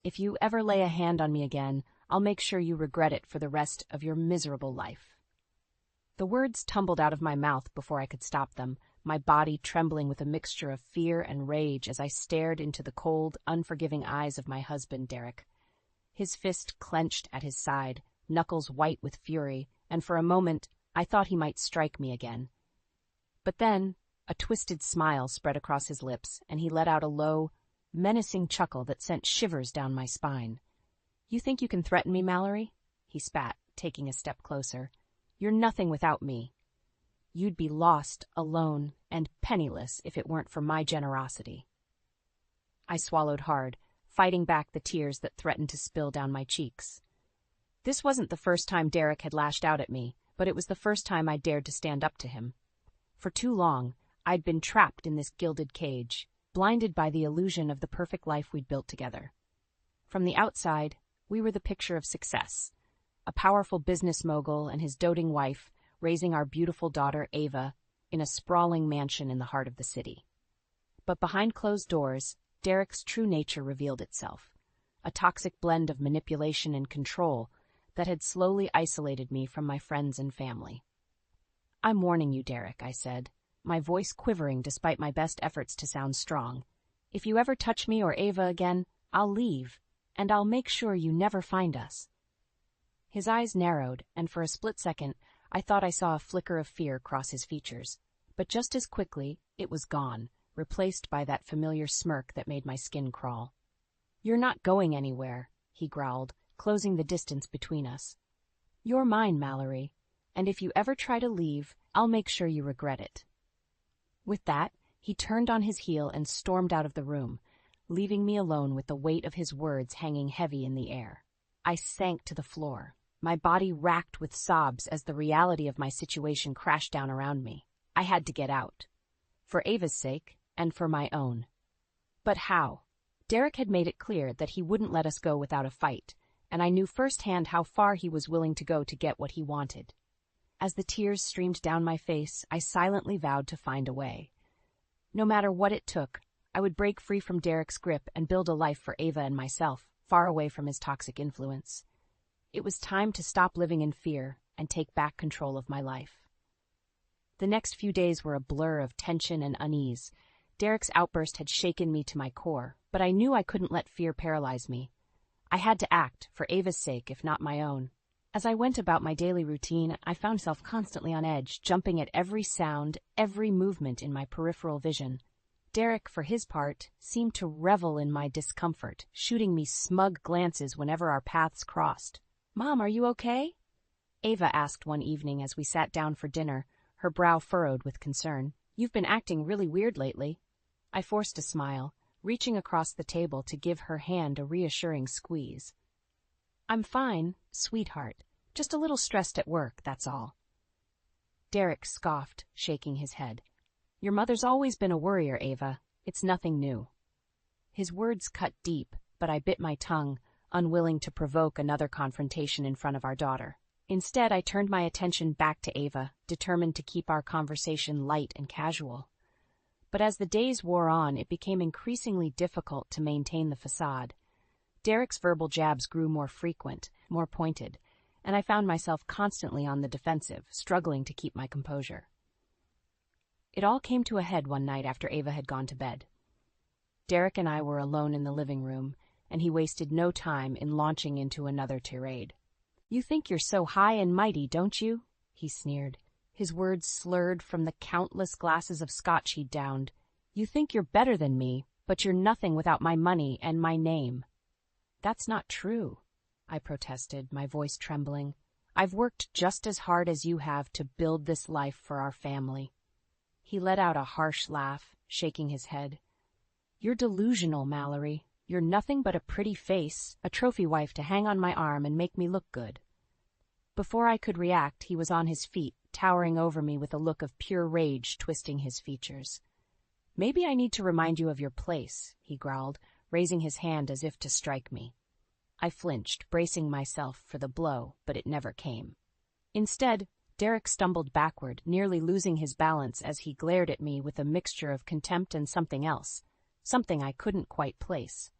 If you ever lay a hand on me again, I'll make sure you regret it for the rest of your miserable life." The words tumbled out of my mouth before I could stop them, my body trembling with a mixture of fear and rage as I stared into the cold, unforgiving eyes of my husband, Derek. His fist clenched at his side, knuckles white with fury, and for a moment I thought he might strike me again. But then a twisted smile spread across his lips, and he let out a low, menacing chuckle that sent shivers down my spine. "You think you can threaten me, Mallory?" he spat, taking a step closer. "You're nothing without me. You'd be lost, alone, and penniless if it weren't for my generosity." I swallowed hard, fighting back the tears that threatened to spill down my cheeks. This wasn't the first time Derek had lashed out at me, but it was the first time I dared to stand up to him. For too long, I'd been trapped in this gilded cage, blinded by the illusion of the perfect life we'd built together. From the outside, we were the picture of success. A powerful business mogul and his doting wife raising our beautiful daughter, Ava, in a sprawling mansion in the heart of the city. But behind closed doors, Derek's true nature revealed itself, a toxic blend of manipulation and control that had slowly isolated me from my friends and family. "I'm warning you, Derek," I said, my voice quivering despite my best efforts to sound strong. "If you ever touch me or Ava again, I'll leave, and I'll make sure you never find us." His eyes narrowed, and for a split second, I thought I saw a flicker of fear cross his features. But just as quickly, it was gone, replaced by that familiar smirk that made my skin crawl. "You're not going anywhere," he growled, closing the distance between us. "You're mine, Mallory, and if you ever try to leave, I'll make sure you regret it." With that, he turned on his heel and stormed out of the room, leaving me alone with the weight of his words hanging heavy in the air. I sank to the floor, my body racked with sobs as the reality of my situation crashed down around me. I had to get out. For Ava's sake, and for my own. But how? Derek had made it clear that he wouldn't let us go without a fight, and I knew firsthand how far he was willing to go to get what he wanted. As the tears streamed down my face, I silently vowed to find a way. No matter what it took, I would break free from Derek's grip and build a life for Ava and myself, far away from his toxic influence. It was time to stop living in fear and take back control of my life. The next few days were a blur of tension and unease. Derek's outburst had shaken me to my core, but I knew I couldn't let fear paralyze me. I had to act, for Ava's sake, if not my own. As I went about my daily routine, I found myself constantly on edge, jumping at every sound, every movement in my peripheral vision. Derek, for his part, seemed to revel in my discomfort, shooting me smug glances whenever our paths crossed. "Mom, are you okay?" Ava asked one evening as we sat down for dinner, her brow furrowed with concern. "You've been acting really weird lately." I forced a smile, reaching across the table to give her hand a reassuring squeeze. "I'm fine, sweetheart. Just a little stressed at work, that's all." Derek scoffed, shaking his head. "Your mother's always been a worrier, Ava. It's nothing new." His words cut deep, but I bit my tongue, unwilling to provoke another confrontation in front of our daughter. Instead, I turned my attention back to Ava, determined to keep our conversation light and casual. But as the days wore on, it became increasingly difficult to maintain the facade. Derek's verbal jabs grew more frequent, more pointed, and I found myself constantly on the defensive, struggling to keep my composure. It all came to a head one night after Ava had gone to bed. Derek and I were alone in the living room, and he wasted no time in launching into another tirade. "You think you're so high and mighty, don't you?" he sneered, his words slurred from the countless glasses of scotch he'd downed. "You think you're better than me, but you're nothing without my money and my name." "That's not true," I protested, my voice trembling. "I've worked just as hard as you have to build this life for our family." He let out a harsh laugh, shaking his head. "You're delusional, Mallory. You're nothing but a pretty face, a trophy wife to hang on my arm and make me look good." Before I could react, he was on his feet, towering over me with a look of pure rage twisting his features. "Maybe I need to remind you of your place," he growled, raising his hand as if to strike me. I flinched, bracing myself for the blow, but it never came. Instead, Derek stumbled backward, nearly losing his balance as he glared at me with a mixture of contempt and something else, something I couldn't quite place.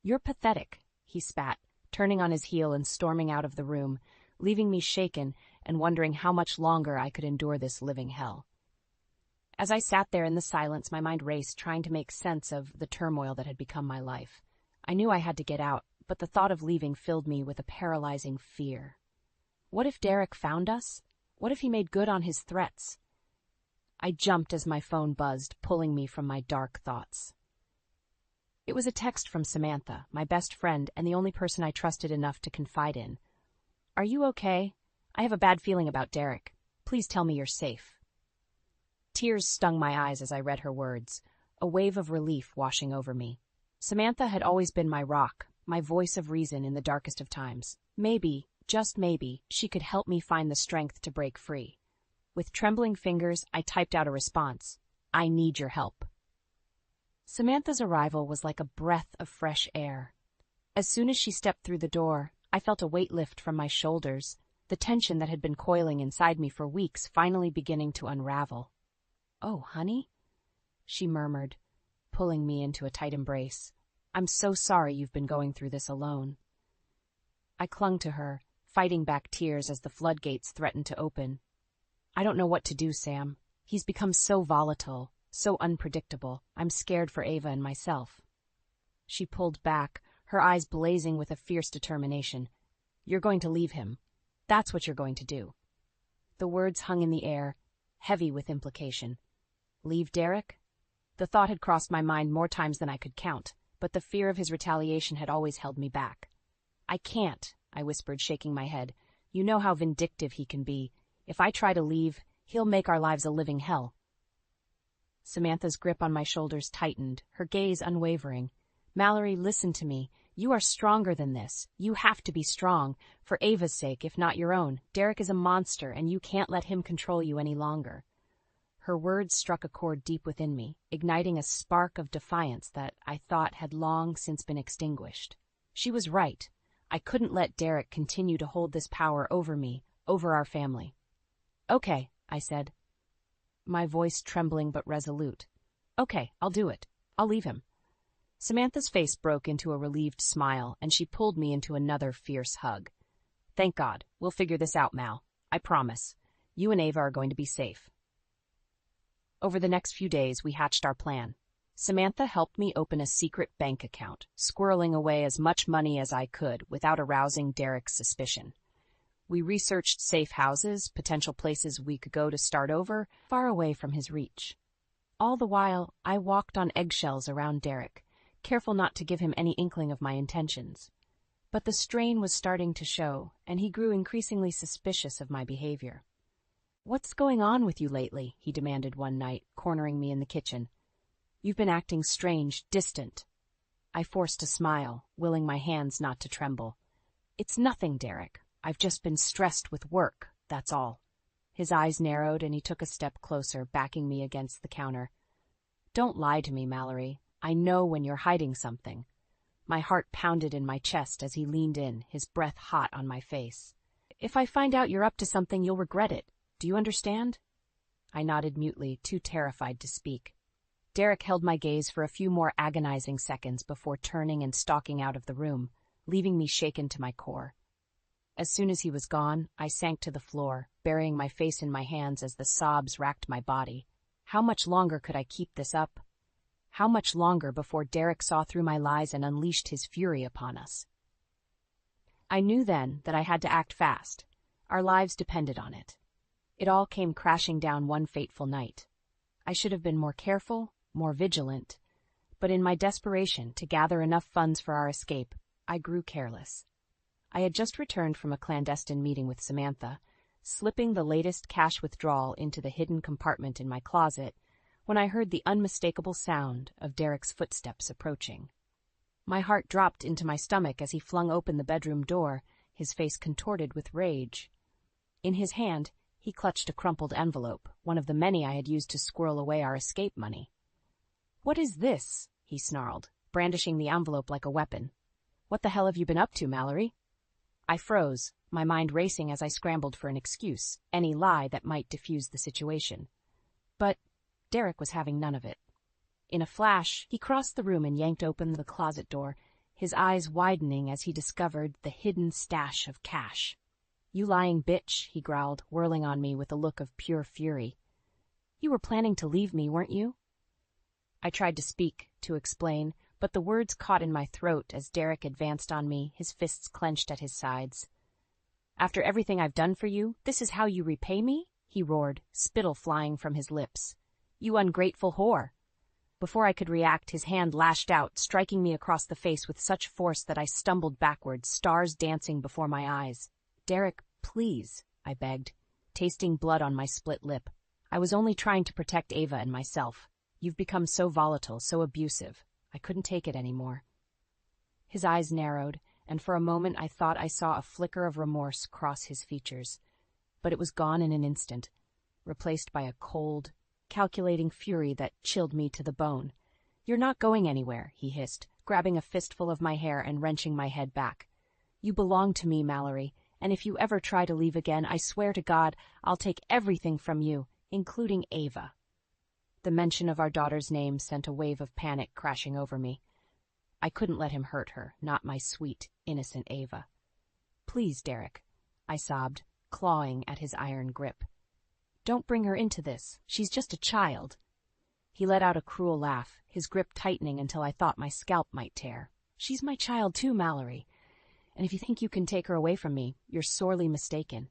You're pathetic, he spat, turning on his heel and storming out of the room, leaving me shaken and wondering how much longer I could endure this living hell. As I sat there in the silence, my mind raced, trying to make sense of the turmoil that had become my life. I knew I had to get out, but the thought of leaving filled me with a paralyzing fear. What if Derek found us? What if he made good on his threats? I jumped as my phone buzzed, pulling me from my dark thoughts. It was a text from Samantha, my best friend and the only person I trusted enough to confide in. Are you okay? I have a bad feeling about Derek. Please tell me you're safe. Tears stung my eyes as I read her words, a wave of relief washing over me. Samantha had always been my rock, my voice of reason in the darkest of times. Maybe, just maybe, she could help me find the strength to break free. With trembling fingers, I typed out a response. I need your help. Samantha's arrival was like a breath of fresh air. As soon as she stepped through the door, I felt a weight lift from my shoulders, the tension that had been coiling inside me for weeks finally beginning to unravel. Oh, honey? She murmured, pulling me into a tight embrace. I'm so sorry you've been going through this alone. I clung to her, fighting back tears as the floodgates threatened to open. I don't know what to do, Sam. He's become so volatile, so unpredictable. I'm scared for Ava and myself. She pulled back, her eyes blazing with a fierce determination. You're going to leave him. That's what you're going to do. The words hung in the air, heavy with implication. Leave Derek? The thought had crossed my mind more times than I could count, but the fear of his retaliation had always held me back. I can't, I whispered, shaking my head. You know how vindictive he can be. If I try to leave, he'll make our lives a living hell. Samantha's grip on my shoulders tightened, her gaze unwavering. Mallory, listen to me. You are stronger than this. You have to be strong, for Ava's sake, if not your own. Derek is a monster, and you can't let him control you any longer. Her words struck a chord deep within me, igniting a spark of defiance that I thought had long since been extinguished. She was right. I couldn't let Derek continue to hold this power over me, over our family. Okay, I said, my voice trembling but resolute. Okay, I'll do it. I'll leave him. Samantha's face broke into a relieved smile, and she pulled me into another fierce hug. Thank God. We'll figure this out, Mal. I promise. You and Ava are going to be safe. Over the next few days, we hatched our plan. Samantha helped me open a secret bank account, squirreling away as much money as I could without arousing Derek's suspicion. We researched safe houses, potential places we could go to start over, far away from his reach. All the while, I walked on eggshells around Derek, careful not to give him any inkling of my intentions. But the strain was starting to show, and he grew increasingly suspicious of my behavior. What's going on with you lately? He demanded one night, cornering me in the kitchen. You've been acting strange, distant. I forced a smile, willing my hands not to tremble. It's nothing, Derek. I've just been stressed with work, that's all. His eyes narrowed and he took a step closer, backing me against the counter. Don't lie to me, Mallory. I know when you're hiding something. My heart pounded in my chest as he leaned in, his breath hot on my face. If I find out you're up to something, you'll regret it. Do you understand? I nodded mutely, too terrified to speak. Derek held my gaze for a few more agonizing seconds before turning and stalking out of the room, leaving me shaken to my core. As soon as he was gone, I sank to the floor, burying my face in my hands as the sobs racked my body. How much longer could I keep this up? How much longer before Derek saw through my lies and unleashed his fury upon us? I knew then that I had to act fast. Our lives depended on it. It all came crashing down one fateful night. I should have been more careful, more vigilant, but in my desperation to gather enough funds for our escape, I grew careless. I had just returned from a clandestine meeting with Samantha, slipping the latest cash withdrawal into the hidden compartment in my closet, when I heard the unmistakable sound of Derek's footsteps approaching. My heart dropped into my stomach as he flung open the bedroom door, his face contorted with rage. In his hand, he clutched a crumpled envelope, one of the many I had used to squirrel away our escape money. "What is this?" he snarled, brandishing the envelope like a weapon. "What the hell have you been up to, Mallory?" I froze, my mind racing as I scrambled for an excuse, any lie that might defuse the situation. But Derek was having none of it. In a flash, he crossed the room and yanked open the closet door, his eyes widening as he discovered the hidden stash of cash. "You lying bitch," he growled, whirling on me with a look of pure fury. "You were planning to leave me, weren't you?" I tried to speak, to explain, but the words caught in my throat as Derek advanced on me, his fists clenched at his sides. "After everything I've done for you, this is how you repay me?" he roared, spittle flying from his lips. "You ungrateful whore!" Before I could react, his hand lashed out, striking me across the face with such force that I stumbled backwards, stars dancing before my eyes. "Derek, please," I begged, tasting blood on my split lip. "I was only trying to protect Ava and myself. You've become so volatile, so abusive. I couldn't take it anymore." His eyes narrowed, and for a moment I thought I saw a flicker of remorse cross his features. But it was gone in an instant, replaced by a cold, calculating fury that chilled me to the bone. "You're not going anywhere," he hissed, grabbing a fistful of my hair and wrenching my head back. "You belong to me, Mallory, and if you ever try to leave again, I swear to God, I'll take everything from you, including Ava." The mention of our daughter's name sent a wave of panic crashing over me. I couldn't let him hurt her, not my sweet, innocent Ava. "Please, Derek," I sobbed, clawing at his iron grip. "Don't bring her into this. She's just a child." He let out a cruel laugh, his grip tightening until I thought my scalp might tear. "She's my child too, Mallory. And if you think you can take her away from me, you're sorely mistaken."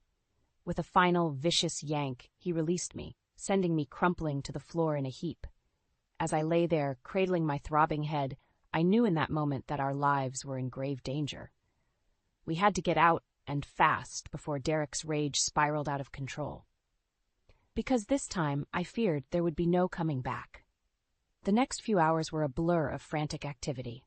With a final, vicious yank, he released me, sending me crumpling to the floor in a heap. As I lay there, cradling my throbbing head, I knew in that moment that our lives were in grave danger. We had to get out, and fast, before Derek's rage spiraled out of control. Because this time, I feared there would be no coming back. The next few hours were a blur of frantic activity.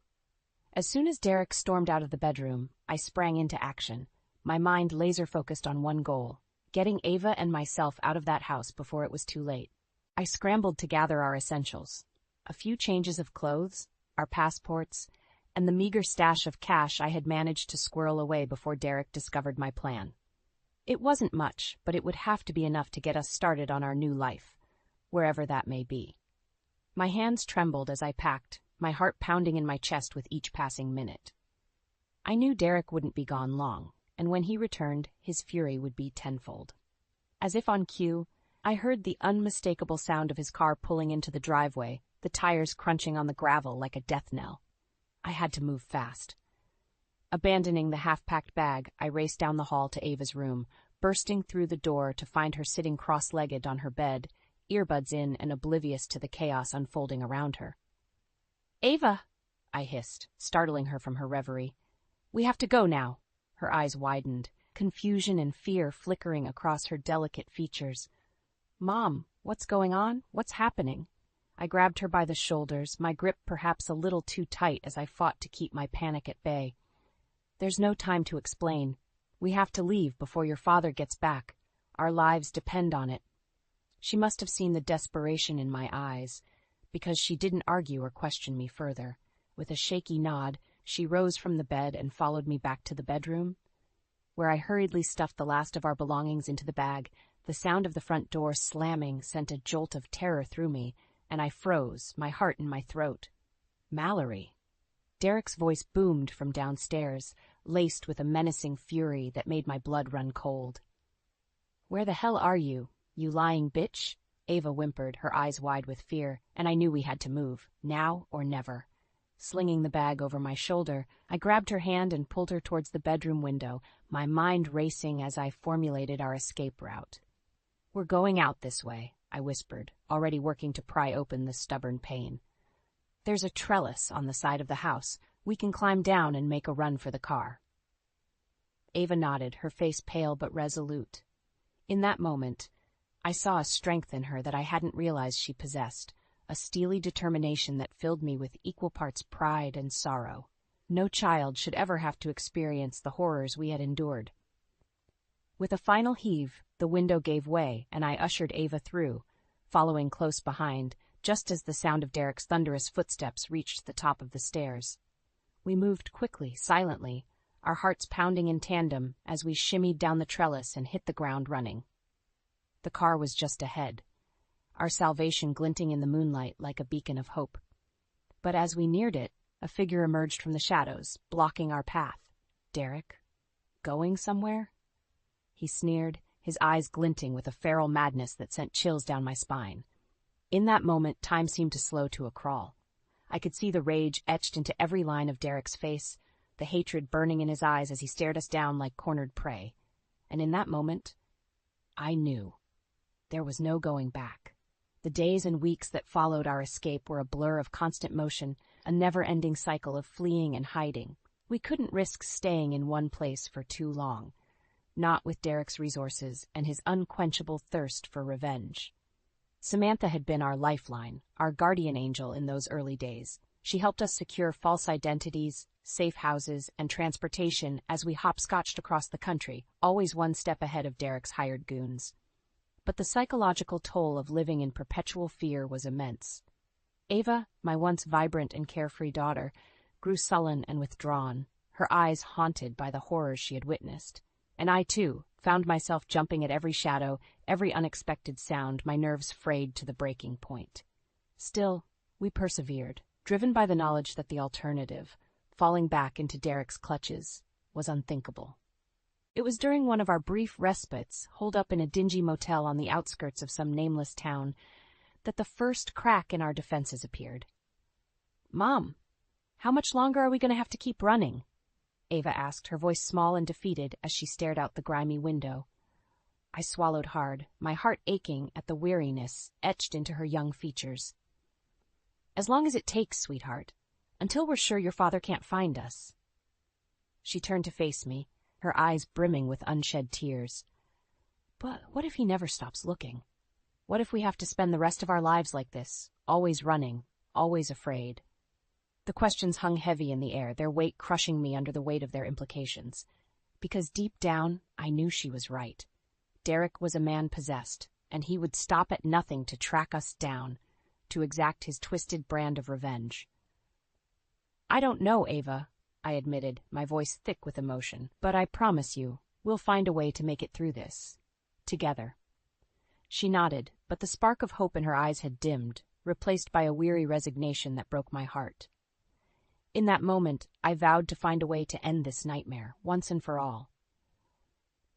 As soon as Derek stormed out of the bedroom, I sprang into action, my mind laser-focused on one goal: getting Ava and myself out of that house before it was too late. I scrambled to gather our essentials: a few changes of clothes, our passports, and the meager stash of cash I had managed to squirrel away before Derek discovered my plan. It wasn't much, but it would have to be enough to get us started on our new life, wherever that may be. My hands trembled as I packed, my heart pounding in my chest with each passing minute. I knew Derek wouldn't be gone long, and when he returned, his fury would be tenfold. As if on cue, I heard the unmistakable sound of his car pulling into the driveway, the tires crunching on the gravel like a death knell. I had to move fast. Abandoning the half-packed bag, I raced down the hall to Ava's room, bursting through the door to find her sitting cross-legged on her bed, earbuds in and oblivious to the chaos unfolding around her. "Ava!" I hissed, startling her from her reverie. "We have to go now." Her eyes widened, confusion and fear flickering across her delicate features. "Mom, what's going on? What's happening?" I grabbed her by the shoulders, my grip perhaps a little too tight as I fought to keep my panic at bay. "There's no time to explain. We have to leave before your father gets back. Our lives depend on it." She must have seen the desperation in my eyes, because she didn't argue or question me further. With a shaky nod, she rose from the bed and followed me back to the bedroom, where I hurriedly stuffed the last of our belongings into the bag. The sound of the front door slamming sent a jolt of terror through me, and I froze, my heart in my throat. "Mallory!" Derek's voice boomed from downstairs, laced with a menacing fury that made my blood run cold. "Where the hell are you, you lying bitch?" Ava whimpered, her eyes wide with fear, and I knew we had to move, now or never. Slinging the bag over my shoulder, I grabbed her hand and pulled her towards the bedroom window, my mind racing as I formulated our escape route. "We're going out this way," I whispered, already working to pry open the stubborn pain. "There's a trellis on the side of the house. We can climb down and make a run for the car." Ava nodded, her face pale but resolute. In that moment, I saw a strength in her that I hadn't realized she possessed, a steely determination that filled me with equal parts pride and sorrow. No child should ever have to experience the horrors we had endured. With a final heave, the window gave way, and I ushered Ava through, following close behind, just as the sound of Derek's thunderous footsteps reached the top of the stairs. We moved quickly, silently, our hearts pounding in tandem as we shimmied down the trellis and hit the ground running. The car was just ahead, our salvation glinting in the moonlight like a beacon of hope. But as we neared it, A figure emerged from the shadows, blocking our path. Derek? Going somewhere? He sneered, his eyes glinting with a feral madness that sent chills down my spine. In that moment, time seemed to slow to a crawl. I could see the rage etched into every line of Derek's face, the hatred burning in his eyes as he stared us down like cornered prey. And in that moment, I knew. There was no going back. The days and weeks that followed our escape were a blur of constant motion, a never-ending cycle of fleeing and hiding. We couldn't risk staying in one place for too long, not with Derek's resources and his unquenchable thirst for revenge. Samantha had been our lifeline, our guardian angel in those early days. She helped us secure false identities, safe houses, and transportation as we hopscotched across the country, always one step ahead of Derek's hired goons. But the psychological toll of living in perpetual fear was immense. Ava, my once vibrant and carefree daughter, grew sullen and withdrawn, her eyes haunted by the horrors she had witnessed. And I, too, found myself jumping at every shadow, every unexpected sound, my nerves frayed to the breaking point. Still, we persevered, driven by the knowledge that the alternative, falling back into Derek's clutches, was unthinkable. It was during one of our brief respites, holed up in a dingy motel on the outskirts of some nameless town, that the first crack in our defenses appeared. "Mom, how much longer are we going to have to keep running?" Ava asked, her voice small and defeated as she stared out the grimy window. I swallowed hard, my heart aching at the weariness etched into her young features. "As long as it takes, sweetheart, until we're sure your father can't find us." She turned to face me, her eyes brimming with unshed tears. "But what if he never stops looking? What if we have to spend the rest of our lives like this, always running, always afraid?" The questions hung heavy in the air, their weight crushing me under the weight of their implications. Because deep down, I knew she was right. Derek was a man possessed, and he would stop at nothing to track us down, to exact his twisted brand of revenge. "I don't know, Ava," I admitted, my voice thick with emotion, "but I promise you, we'll find a way to make it through this. Together." She nodded, but the spark of hope in her eyes had dimmed, replaced by a weary resignation that broke my heart. In that moment, I vowed to find a way to end this nightmare, once and for all.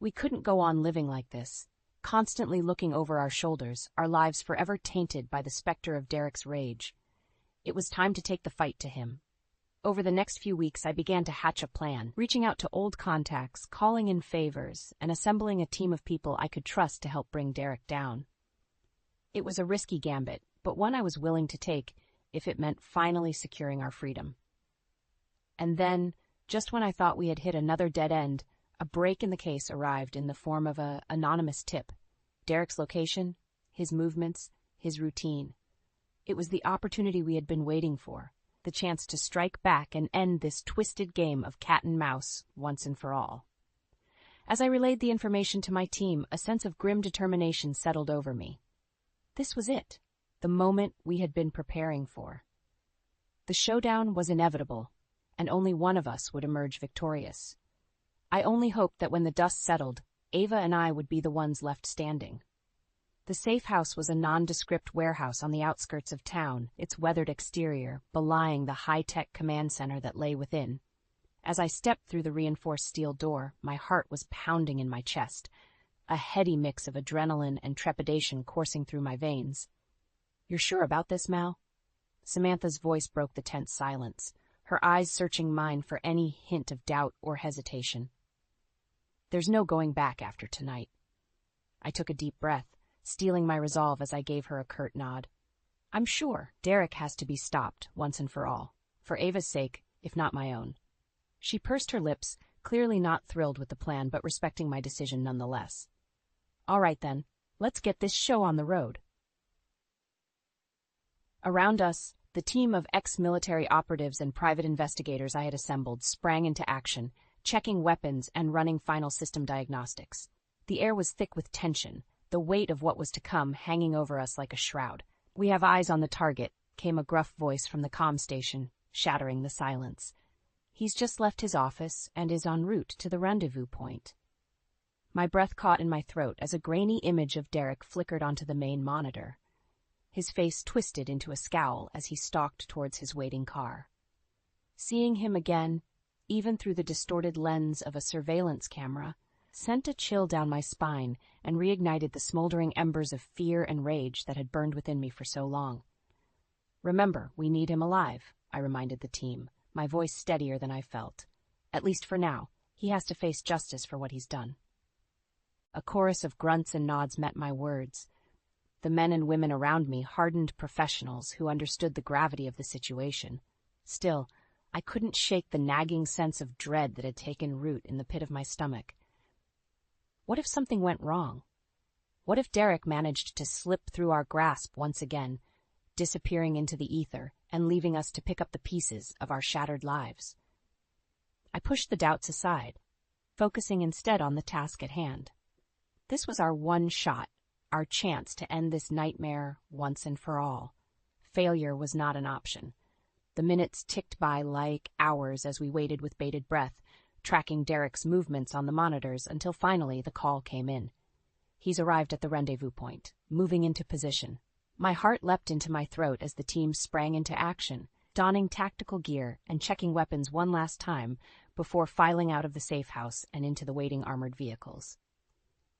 We couldn't go on living like this, constantly looking over our shoulders, our lives forever tainted by the specter of Derek's rage. It was time to take the fight to him. Over the next few weeks, I began to hatch a plan, reaching out to old contacts, calling in favors, and assembling a team of people I could trust to help bring Derek down. It was a risky gambit, but one I was willing to take if it meant finally securing our freedom. And then, just when I thought we had hit another dead end, a break in the case arrived in the form of an anonymous tip. Derek's location, his movements, his routine. It was the opportunity we had been waiting for, the chance to strike back and end this twisted game of cat and mouse once and for all. As I relayed the information to my team, a sense of grim determination settled over me. This was it, the moment we had been preparing for. The showdown was inevitable, and only one of us would emerge victorious. I only hoped that when the dust settled, Ava and I would be the ones left standing. The safe house was a nondescript warehouse on the outskirts of town, its weathered exterior belying the high-tech command center that lay within. As I stepped through the reinforced steel door, my heart was pounding in my chest, a heady mix of adrenaline and trepidation coursing through my veins. "You're sure about this, Mal?" Samantha's voice broke the tense silence, her eyes searching mine for any hint of doubt or hesitation. "There's no going back after tonight." I took a deep breath, steeling my resolve as I gave her a curt nod. "I'm sure Derek has to be stopped once and for all, for Ava's sake, if not my own." She pursed her lips, clearly not thrilled with the plan, but respecting my decision nonetheless. "All right then, let's get this show on the road." Around us, the team of ex-military operatives and private investigators I had assembled sprang into action, checking weapons and running final system diagnostics. The air was thick with tension, the weight of what was to come hanging over us like a shroud. "We have eyes on the target," came a gruff voice from the comm station, shattering the silence. "He's just left his office and is en route to the rendezvous point." My breath caught in my throat as a grainy image of Derek flickered onto the main monitor. His face twisted into a scowl as he stalked towards his waiting car. Seeing him again, even through the distorted lens of a surveillance camera, sent a chill down my spine and reignited the smoldering embers of fear and rage that had burned within me for so long. "Remember, we need him alive," I reminded the team, my voice steadier than I felt. "At least for now, he has to face justice for what he's done." A chorus of grunts and nods met my words. The men and women around me hardened professionals who understood the gravity of the situation. Still, I couldn't shake the nagging sense of dread that had taken root in the pit of my stomach. What if something went wrong? What if Derek managed to slip through our grasp once again, disappearing into the ether and leaving us to pick up the pieces of our shattered lives? I pushed the doubts aside, focusing instead on the task at hand. This was our one shot, our chance to end this nightmare once and for all. Failure was not an option. The minutes ticked by like hours as we waited with bated breath, tracking Derek's movements on the monitors until finally the call came in. He's arrived at the rendezvous point, moving into position. My heart leapt into my throat as the team sprang into action, donning tactical gear and checking weapons one last time before filing out of the safe house and into the waiting armored vehicles.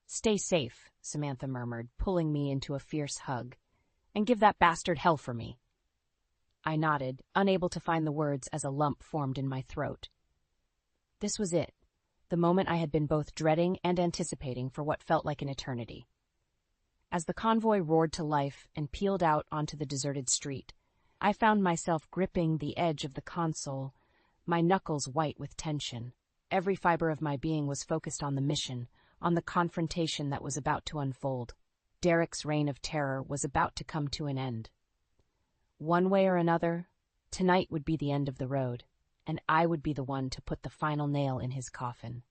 "Stay safe," Samantha murmured, pulling me into a fierce hug. "And give that bastard hell for me." I nodded, unable to find the words as a lump formed in my throat. This was it, the moment I had been both dreading and anticipating for what felt like an eternity. As the convoy roared to life and peeled out onto the deserted street, I found myself gripping the edge of the console, my knuckles white with tension. Every fiber of my being was focused on the mission, on the confrontation that was about to unfold. Derek's reign of terror was about to come to an end. One way or another, tonight would be the end of the road, and I would be the one to put the final nail in his coffin.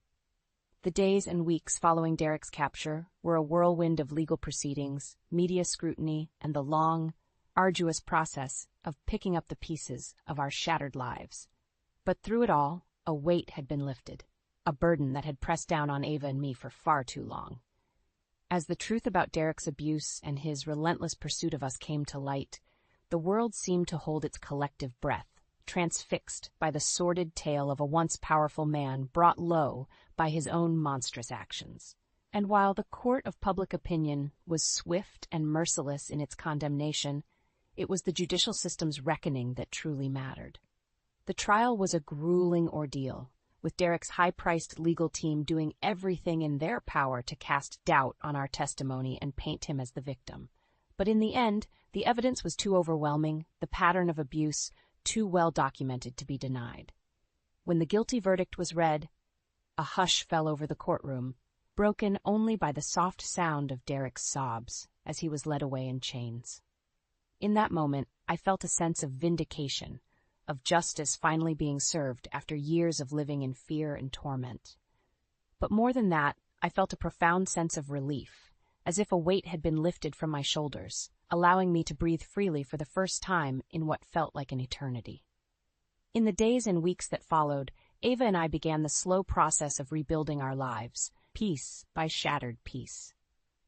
The days and weeks following Derek's capture were a whirlwind of legal proceedings, media scrutiny, and the long, arduous process of picking up the pieces of our shattered lives. But through it all, a weight had been lifted, a burden that had pressed down on Ava and me for far too long. As the truth about Derek's abuse and his relentless pursuit of us came to light, the world seemed to hold its collective breath, transfixed by the sordid tale of a once powerful man brought low by his own monstrous actions. And while the court of public opinion was swift and merciless in its condemnation, it was the judicial system's reckoning that truly mattered. The trial was a grueling ordeal, with Derek's high-priced legal team doing everything in their power to cast doubt on our testimony and paint him as the victim. But in the end, the evidence was too overwhelming, the pattern of abuse too well documented to be denied. When the guilty verdict was read, a hush fell over the courtroom, broken only by the soft sound of Derek's sobs as he was led away in chains. In that moment, I felt a sense of vindication, of justice finally being served after years of living in fear and torment. But more than that, I felt a profound sense of relief, as if a weight had been lifted from my shoulders, allowing me to breathe freely for the first time in what felt like an eternity. In the days and weeks that followed, Ava and I began the slow process of rebuilding our lives, piece by shattered piece.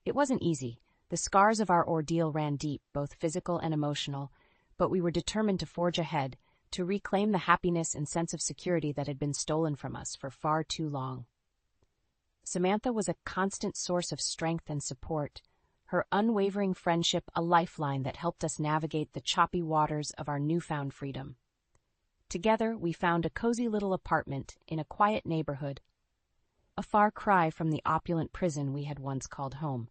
It wasn't easy. The scars of our ordeal ran deep, both physical and emotional, but we were determined to forge ahead, to reclaim the happiness and sense of security that had been stolen from us for far too long. Samantha was a constant source of strength and support, her unwavering friendship a lifeline that helped us navigate the choppy waters of our newfound freedom. Together, we found a cozy little apartment in a quiet neighborhood, a far cry from the opulent prison we had once called home.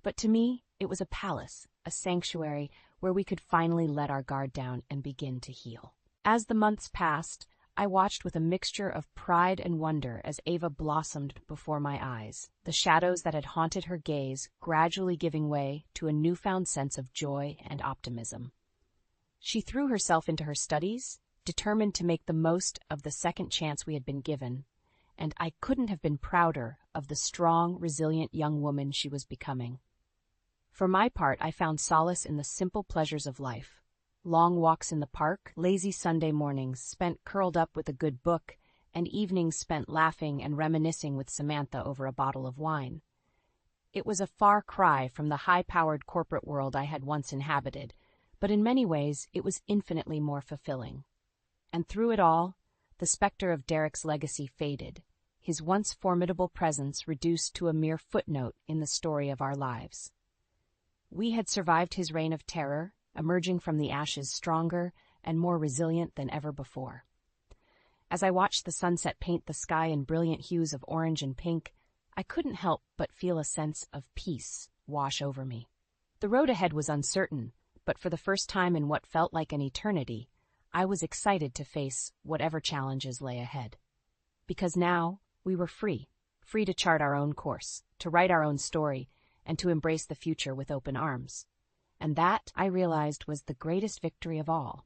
But to me, it was a palace, a sanctuary where we could finally let our guard down and begin to heal. As the months passed, I watched with a mixture of pride and wonder as Ava blossomed before my eyes, the shadows that had haunted her gaze gradually giving way to a newfound sense of joy and optimism. She threw herself into her studies, determined to make the most of the second chance we had been given, and I couldn't have been prouder of the strong, resilient young woman she was becoming. For my part, I found solace in the simple pleasures of life. Long walks in the park, lazy Sunday mornings spent curled up with a good book, and evenings spent laughing and reminiscing with Samantha over a bottle of wine. It was a far cry from the high-powered corporate world I had once inhabited, but in many ways it was infinitely more fulfilling. And through it all, the specter of Derek's legacy faded, his once formidable presence reduced to a mere footnote in the story of our lives. We had survived his reign of terror, emerging from the ashes stronger and more resilient than ever before. As I watched the sunset paint the sky in brilliant hues of orange and pink, I couldn't help but feel a sense of peace wash over me. The road ahead was uncertain, but for the first time in what felt like an eternity, I was excited to face whatever challenges lay ahead. Because now, we were free to chart our own course, to write our own story, and to embrace the future with open arms. And that, I realized, was the greatest victory of all.